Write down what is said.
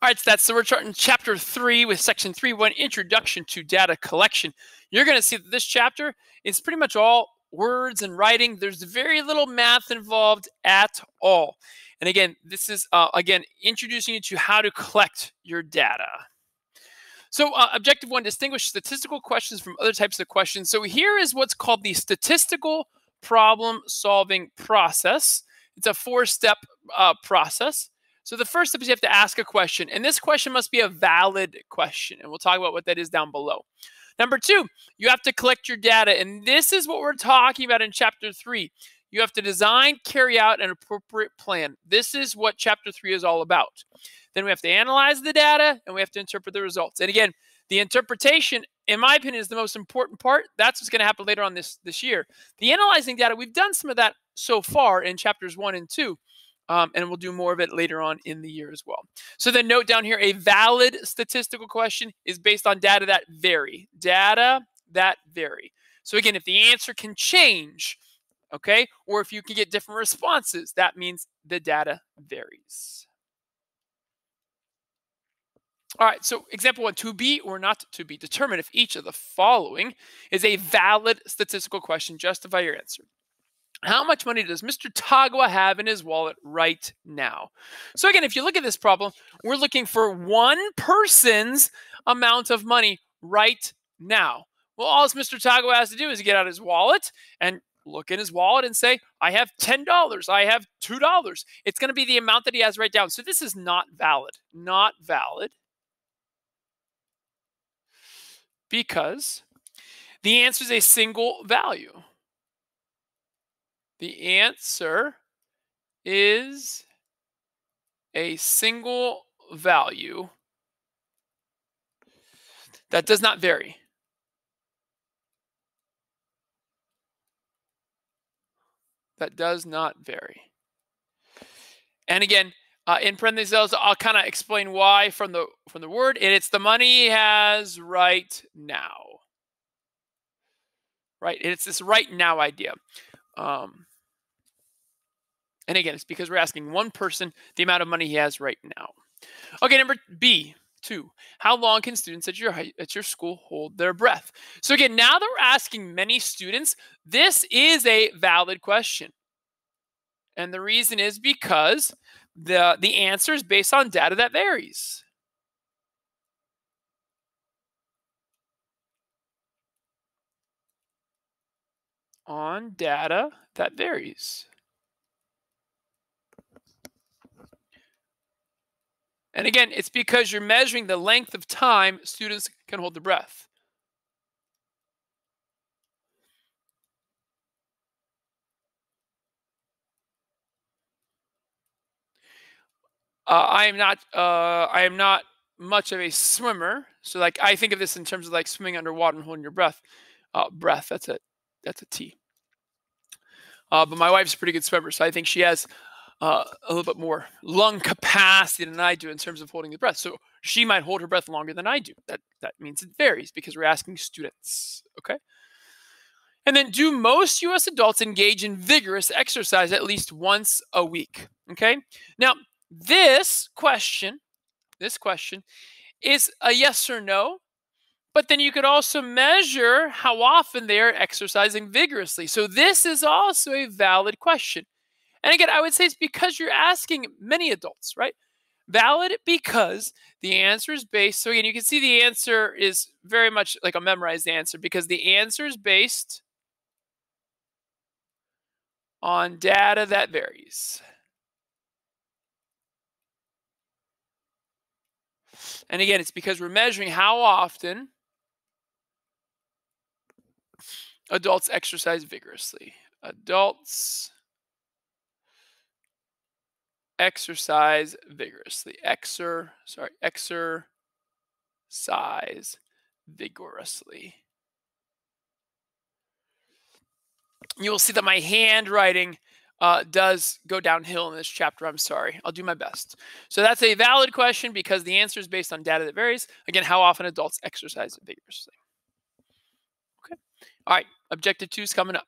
All right, stats. So we're starting chapter 3 with section 3.1, Introduction to Data Collection. You're going to see that this chapter is pretty much all words and writing. There's very little math involved at all. And again, this is, introducing you to how to collect your data. So objective 1, distinguish statistical questions from other types of questions. So here is what's called the statistical problem solving process. It's a 4-step process. So the first step is you have to ask a question, and this question must be a valid question, and we'll talk about what that is down below. Number 2, you have to collect your data, and this is what we're talking about in chapter 3. You have to design, carry out an appropriate plan. This is what chapter 3 is all about. Then we have to analyze the data, and we have to interpret the results. And again, the interpretation, in my opinion, is the most important part. That's what's going to happen later on this year. The analyzing data, we've done some of that so far in chapters 1 and 2. And we'll do more of it later on in the year as well. So then note down here, a valid statistical question is based on data that vary. Data that vary. So again, if the answer can change, okay, or if you can get different responses, that means the data varies. All right, so example 1, to be or not to be. Determine if each of the following is a valid statistical question. Justify your answer. How much money does Mr. Tagawa have in his wallet right now? So again, if you look at this problem, we're looking for one person's amount of money right now. Well, all Mr. Tagawa has to do is get out his wallet and look in his wallet and say, I have $10, I have $2. It's going to be the amount that he has right now. So this is not valid. Not valid. Because the answer is a single value. The answer is a single value that does not vary. That does not vary. And again, in parentheses, I'll kind of explain why from the word, and it's the money he has right now. Right? It's this right now idea. And again, it's because we're asking one person the amount of money he has right now. Okay, number B, 2. How long can students at your school hold their breath? So again, now that we're asking many students, this is a valid question. And the reason is because the answer is based on data that varies. On data that varies. And again, it's because you're measuring the length of time students can hold their breath. I am not much of a swimmer, so like I think of this in terms of like swimming underwater and holding your breath. That's a T. But my wife's a pretty good swimmer, so I think she has a little bit more lung capacity than I do in terms of holding the breath. So she might hold her breath longer than I do. That means it varies because we're asking students, okay? And then, do most U.S. adults engage in vigorous exercise at least once a week, okay? Now, this question is a yes or no, but then you could also measure how often they are exercising vigorously. So this is also a valid question. And again, I would say it's because you're asking many adults, right? Valid because the answer is based. So again, you can see the answer is very much like a memorized answer because the answer is based on data that varies. And again, it's because we're measuring how often adults exercise vigorously. Adults exercise vigorously. Exercise vigorously. You will see that my handwriting does go downhill in this chapter. I'm sorry. I'll do my best. So that's a valid question because the answer is based on data that varies. Again, how often adults exercise vigorously. Okay. All right. Objective 2 is coming up.